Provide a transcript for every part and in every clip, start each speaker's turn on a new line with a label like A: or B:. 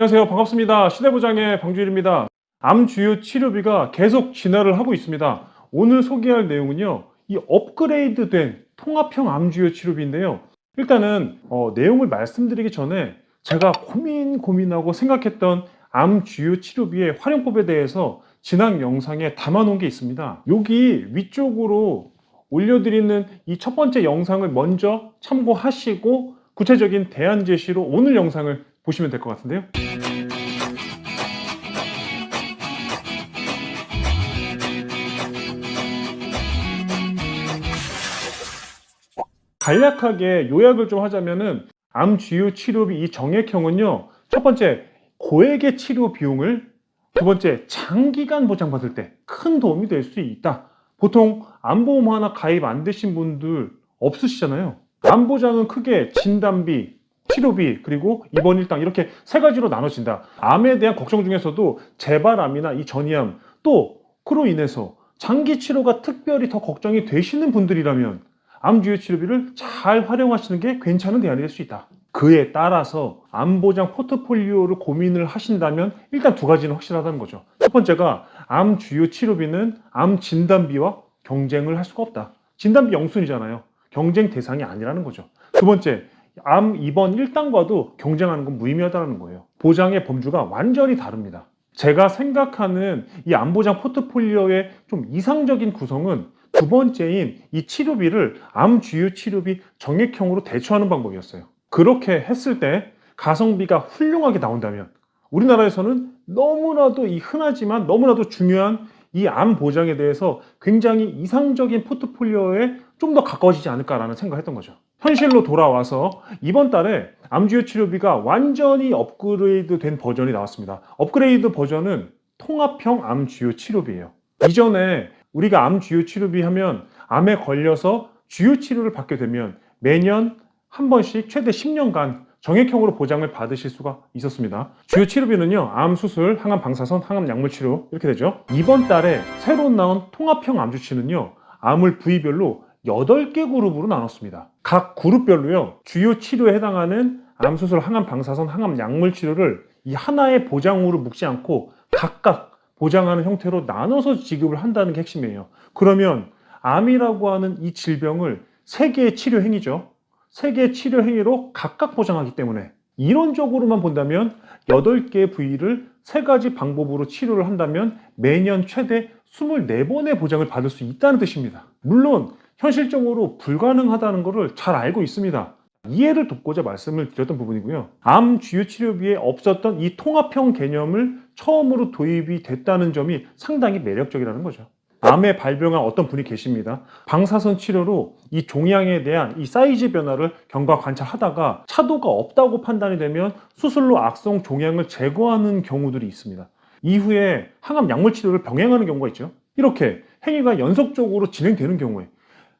A: 안녕하세요. 반갑습니다. 시대부장의 방주일입니다. 암 주요 치료비가 계속 진화를 하고 있습니다. 오늘 소개할 내용은요, 이 업그레이드된 통합형 암 주요 치료비인데요. 일단은 내용을 말씀드리기 전에 제가 고민하고 생각했던 암 주요 치료비의 활용법에 대해서 지난 영상에 담아 놓은 게 있습니다. 여기 위쪽으로 올려드리는 이 첫 번째 영상을 먼저 참고하시고 구체적인 대안 제시로 오늘 영상을 보시면 될 것 같은데요. 간략하게 요약을 좀 하자면은 암 주요 치료비 이 정액형은요, 첫 번째 고액의 치료 비용을, 두 번째 장기간 보장받을 때 큰 도움이 될 수 있다. 보통 암보험 하나 가입 안 되신 분들 없으시잖아요. 암보장은 크게 진단비, 치료비, 그리고 입원 일당 이렇게 세 가지로 나눠진다. 암에 대한 걱정 중에서도 재발암이나 이 전이암, 또 그로 인해서 장기 치료가 특별히 더 걱정이 되시는 분들이라면 암 주요 치료비를 잘 활용하시는 게 괜찮은 대안이 될 수 있다. 그에 따라서 암보장 포트폴리오를 고민을 하신다면 일단 두 가지는 확실하다는 거죠. 첫 번째가 암 주요 치료비는 암 진단비와 경쟁을 할 수가 없다. 진단비 영순이잖아요. 경쟁 대상이 아니라는 거죠. 두 번째, 암 입원 일당과도 경쟁하는 건 무의미하다는 거예요. 보장의 범주가 완전히 다릅니다. 제가 생각하는 이 암보장 포트폴리오의 좀 이상적인 구성은 두 번째인 이 치료비를 암 주요 치료비 정액형으로 대처하는 방법이었어요. 그렇게 했을 때 가성비가 훌륭하게 나온다면 우리나라에서는 너무나도 이 흔하지만 너무나도 중요한 이 암 보장에 대해서 굉장히 이상적인 포트폴리오에 좀 더 가까워지지 않을까라는 생각을 했던 거죠. 현실로 돌아와서 이번 달에 암 주요 치료비가 완전히 업그레이드 된 버전이 나왔습니다. 업그레이드 버전은 통합형 암 주요 치료비예요. 이전에 우리가 암 주요 치료비 하면 암에 걸려서 주요 치료를 받게 되면 매년 한 번씩 최대 10년간 정액형으로 보장을 받으실 수가 있었습니다. 주요 치료비는요, 암 수술, 항암 방사선, 항암 약물 치료 이렇게 되죠. 이번 달에 새로 나온 통합형 암 주치는요, 암을 부위별로 8개 그룹으로 나눴습니다. 각 그룹별로요, 주요 치료에 해당하는 암 수술, 항암 방사선, 항암 약물 치료를 이 하나의 보장으로 묶지 않고 각각 보장하는 형태로 나눠서 지급을 한다는 게 핵심이에요. 그러면 암이라고 하는 이 질병을 3개의 치료 행위죠. 3개의 치료 행위로 각각 보장하기 때문에 이론적으로만 본다면 8개의 부위를 3가지 방법으로 치료를 한다면 매년 최대 24번의 보장을 받을 수 있다는 뜻입니다. 물론 현실적으로 불가능하다는 것을 잘 알고 있습니다. 이해를 돕고자 말씀을 드렸던 부분이고요. 암 주요 치료비에 없었던 이 통합형 개념을 처음으로 도입이 됐다는 점이 상당히 매력적이라는 거죠. 암에 발병한 어떤 분이 계십니다. 방사선 치료로 이 종양에 대한 이 사이즈 변화를 경과 관찰하다가 차도가 없다고 판단이 되면 수술로 악성 종양을 제거하는 경우들이 있습니다. 이후에 항암 약물 치료를 병행하는 경우가 있죠. 이렇게 행위가 연속적으로 진행되는 경우에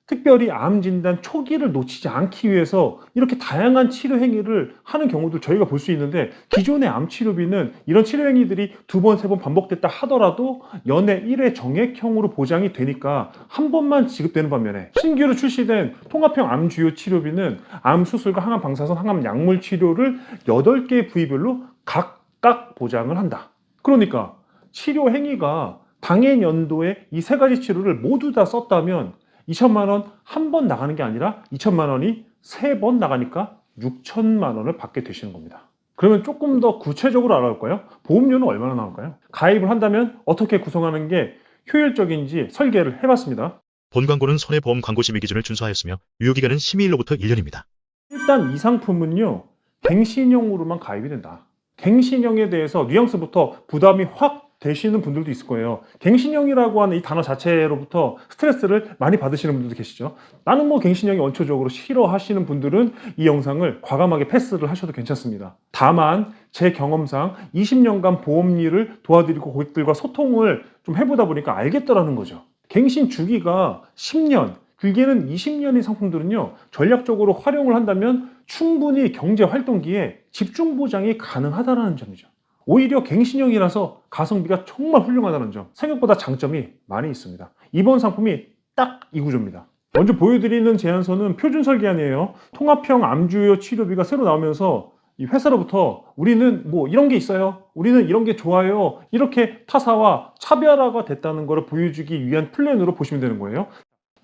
A: 특별히 암 진단 초기를 놓치지 않기 위해서 이렇게 다양한 치료 행위를 하는 경우도 저희가 볼 수 있는데, 기존의 암 치료비는 이런 치료 행위들이 2번, 3번 반복됐다 하더라도 연회 1회 정액형으로 보장이 되니까 한 번만 지급되는 반면에 신규로 출시된 통합형 암 주요 치료비는 암 수술과 항암 방사선, 항암 약물 치료를 8개의 부위별로 각각 보장을 한다. 그러니까 치료 행위가 당해 연도에 이 3가지 치료를 모두 다 썼다면 2천만 원 한 번 나가는 게 아니라 2천만 원이 3번 나가니까 6천만 원을 받게 되시는 겁니다. 그러면 조금 더 구체적으로 알아볼까요? 보험료는 얼마나 나올까요? 가입을 한다면 어떻게 구성하는 게 효율적인지 설계를 해봤습니다.
B: 본 광고는 손해보험 광고 심의 기준을 준수하였으며 유효기간은 심의일로부터 1년입니다.
A: 일단 이 상품은요, 갱신형으로만 가입이 된다. 갱신형에 대해서 뉘앙스부터 부담이 확 되시는 분들도 있을 거예요. 갱신형이라고 하는 이 단어 자체로부터 스트레스를 많이 받으시는 분들도 계시죠. 나는 뭐 갱신형이 원초적으로 싫어하시는 분들은 이 영상을 과감하게 패스를 하셔도 괜찮습니다. 다만 제 경험상 20년간 보험 일을 도와드리고 고객들과 소통을 좀 해보다 보니까 알겠더라는 거죠. 갱신 주기가 10년, 길게는 20년의 상품들은요, 전략적으로 활용을 한다면 충분히 경제 활동기에 집중 보장이 가능하다는 점이죠. 오히려 갱신형이라서 가성비가 정말 훌륭하다는 점, 생각보다 장점이 많이 있습니다. 이번 상품이 딱 이 구조입니다. 먼저 보여드리는 제안서는 표준 설계안이에요. 통합형 암 주요 치료비가 새로 나오면서 이 회사로부터 우리는 뭐 이런 게 있어요, 우리는 이런 게 좋아요, 이렇게 타사와 차별화가 됐다는 것을 보여주기 위한 플랜으로 보시면 되는 거예요.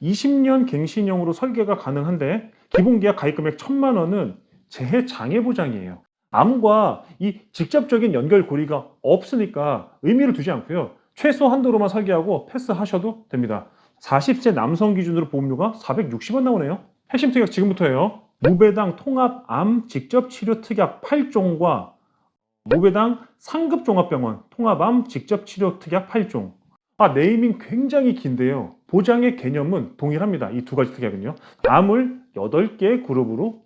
A: 20년 갱신형으로 설계가 가능한데 기본계약 가입금액 1,000만 원은 재해 장애 보장이에요. 암과 이 직접적인 연결고리가 없으니까 의미를 두지 않고요, 최소 한도로만 설계하고 패스하셔도 됩니다. 40세 남성 기준으로 보험료가 460원 나오네요. 핵심 특약 지금부터예요. 무배당 통합암 직접치료 특약 8종과 무배당 상급종합병원 통합암 직접치료 특약 8종. 네이밍 굉장히 긴데요. 보장의 개념은 동일합니다. 이 두 가지 특약은요. 암을 8개의 그룹으로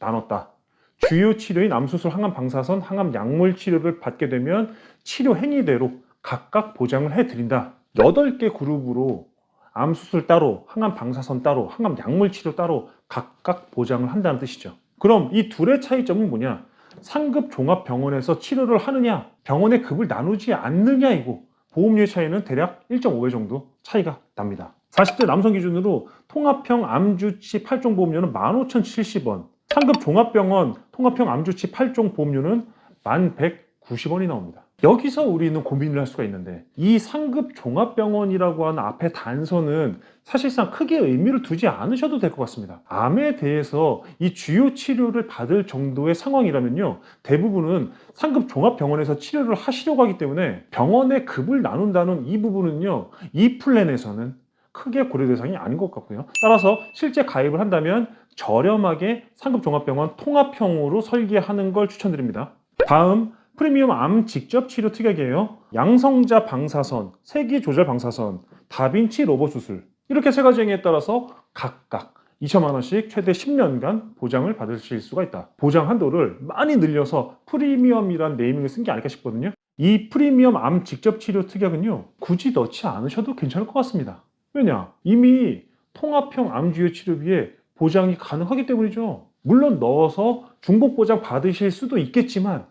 A: 나눴다. 주요 치료인 암수술, 항암 방사선, 항암 약물 치료를 받게 되면 치료 행위대로 각각 보장을 해드린다. 8개 그룹으로 암수술 따로, 항암 방사선 따로, 항암 약물 치료 따로 각각 보장을 한다는 뜻이죠. 그럼 이 둘의 차이점은 뭐냐? 상급 종합병원에서 치료를 하느냐, 병원의 급을 나누지 않느냐이고, 보험료의 차이는 대략 1.5배 정도 차이가 납니다. 40대 남성 기준으로 통합형 암주치 8종 보험료는 15,070원, 상급 종합병원 통합형 암주치 8종 보험료는 1,190원이 나옵니다. 여기서 우리는 고민을 할 수가 있는데, 이 상급 종합병원이라고 하는 앞에 단서는 사실상 크게 의미를 두지 않으셔도 될 것 같습니다. 암에 대해서 이 주요 치료를 받을 정도의 상황이라면요, 대부분은 상급 종합병원에서 치료를 하시려고 하기 때문에 병원의 급을 나눈다는 이 부분은요, 이 플랜에서는 크게 고려 대상이 아닌 것 같고요. 따라서 실제 가입을 한다면 저렴하게 상급 종합병원 통합형으로 설계하는 걸 추천드립니다. 다음 프리미엄 암 직접 치료 특약이에요. 양성자 방사선, 세기 조절 방사선, 다빈치 로봇 수술, 이렇게 세 가지 행위에 따라서 각각 2천만 원씩 최대 10년간 보장을 받으실 수가 있다. 보장 한도를 많이 늘려서 프리미엄이란 네이밍을 쓴 게 아닐까 싶거든요. 이 프리미엄 암 직접 치료 특약은요, 굳이 넣지 않으셔도 괜찮을 것 같습니다. 왜냐? 이미 통합형 암 주요 치료비에 보장이 가능하기 때문이죠. 물론 넣어서 중복 보장 받으실 수도 있겠지만,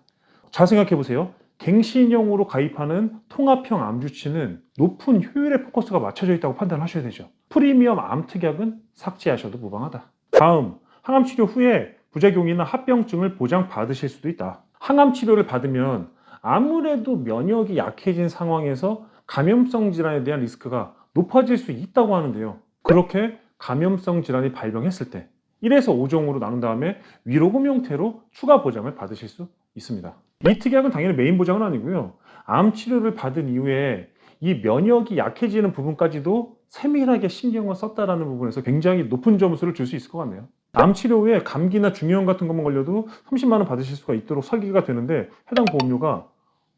A: 잘 생각해 보세요. 갱신형으로 가입하는 통합형 암주치는 높은 효율의 포커스가 맞춰져 있다고 판단하셔야 되죠. 프리미엄 암 특약은 삭제하셔도 무방하다. 다음, 항암 치료 후에 부작용이나 합병증을 보장받으실 수도 있다. 항암 치료를 받으면 아무래도 면역이 약해진 상황에서 감염성 질환에 대한 리스크가 높아질 수 있다고 하는데요. 그렇게 감염성 질환이 발병했을 때 1에서 5종으로 나눈 다음에 위로금 형태로 추가 보장을 받으실 수 있습니다. 이 특약은 당연히 메인 보장은 아니고요, 암 치료를 받은 이후에 이 면역이 약해지는 부분까지도 세밀하게 신경을 썼다라는 부분에서 굉장히 높은 점수를 줄 수 있을 것 같네요. 암 치료 후에 감기나 중이염 같은 것만 걸려도 30만 원 받으실 수가 있도록 설계가 되는데 해당 보험료가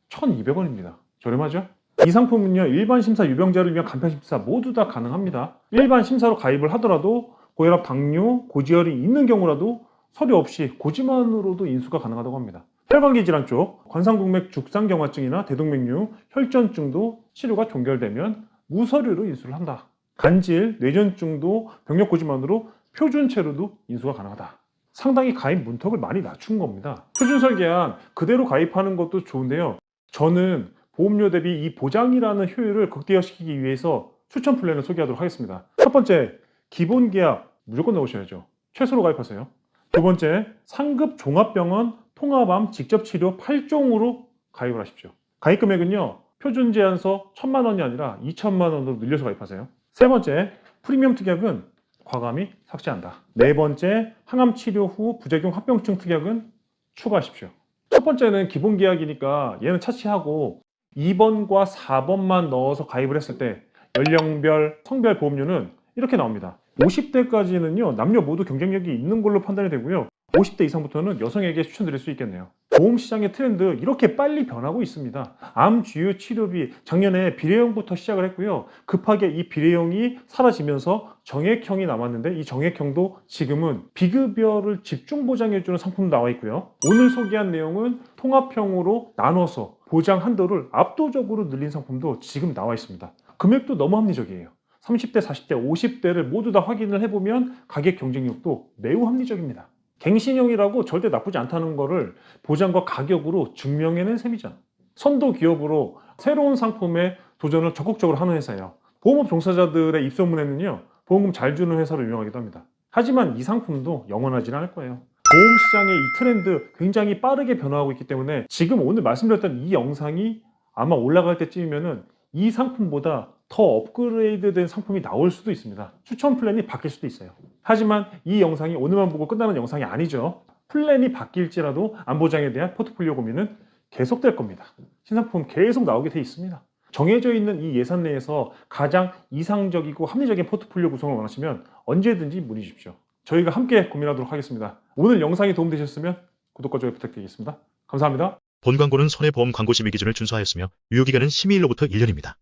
A: 1,200원입니다. 저렴하죠? 이 상품은요, 일반 심사 유병자를 위한 간편 심사 모두 다 가능합니다. 일반 심사로 가입을 하더라도 고혈압, 당뇨, 고지혈이 있는 경우라도 서류 없이 고지만으로도 인수가 가능하다고 합니다. 혈관계 질환 쪽 관상동맥 죽상경화증이나 대동맥류, 혈전증도 치료가 종결되면 무서류로 인수를 한다. 간질, 뇌전증도 병력 고지만으로 표준체로도 인수가 가능하다. 상당히 가입 문턱을 많이 낮춘 겁니다. 표준 설계안 그대로 가입하는 것도 좋은데요, 저는 보험료 대비 이 보장이라는 효율을 극대화시키기 위해서 추천 플랜을 소개하도록 하겠습니다. 첫 번째, 기본 계약 무조건 넣으셔야죠. 최소로 가입하세요. 두 번째, 상급 종합병원 통합암 직접치료 8종으로 가입을 하십시오. 가입 금액은요, 표준 제한서 1,000만 원이 아니라 2,000만 원으로 늘려서 가입하세요. 세 번째, 프리미엄 특약은 과감히 삭제한다. 네 번째, 항암 치료 후 부작용 합병증 특약은 추가하십시오. 첫 번째는 기본 계약이니까 얘는 차치하고 2번과 4번만 넣어서 가입을 했을 때 연령별, 성별 보험료는 이렇게 나옵니다. 50대까지는요, 남녀 모두 경쟁력이 있는 걸로 판단이 되고요, 50대 이상부터는 여성에게 추천드릴 수 있겠네요. 보험시장의 트렌드 이렇게 빨리 변하고 있습니다. 암 주요 치료비 작년에 비례형부터 시작을 했고요, 급하게 이 비례형이 사라지면서 정액형이 남았는데 이 정액형도 지금은 비급여를 집중 보장해주는 상품도 나와 있고요, 오늘 소개한 내용은 통합형으로 나눠서 보장 한도를 압도적으로 늘린 상품도 지금 나와 있습니다. 금액도 너무 합리적이에요. 30대, 40대, 50대를 모두 다 확인을 해보면 가격 경쟁력도 매우 합리적입니다. 갱신형이라고 절대 나쁘지 않다는 거를 보장과 가격으로 증명해낸 셈이죠. 선도 기업으로 새로운 상품에 도전을 적극적으로 하는 회사예요. 보험업 종사자들의 입소문에는요, 보험금 잘 주는 회사로 유명하기도 합니다. 하지만 이 상품도 영원하지는 않을 거예요. 보험시장의 이 트렌드 굉장히 빠르게 변화하고 있기 때문에 지금 오늘 말씀드렸던 이 영상이 아마 올라갈 때쯤이면은 이 상품보다 더 업그레이드된 상품이 나올 수도 있습니다. 추천 플랜이 바뀔 수도 있어요. 하지만 이 영상이 오늘만 보고 끝나는 영상이 아니죠. 플랜이 바뀔지라도 안보장에 대한 포트폴리오 고민은 계속될 겁니다. 신상품 계속 나오게 돼 있습니다. 정해져 있는 이 예산 내에서 가장 이상적이고 합리적인 포트폴리오 구성을 원하시면 언제든지 문의 주십시오. 저희가 함께 고민하도록 하겠습니다. 오늘 영상이 도움되셨으면 구독과 좋아요 부탁드리겠습니다. 감사합니다.
B: 본 광고는 손해보험 광고 심의 기준을 준수하였으며 유효기간은 심의일로부터 1년입니다.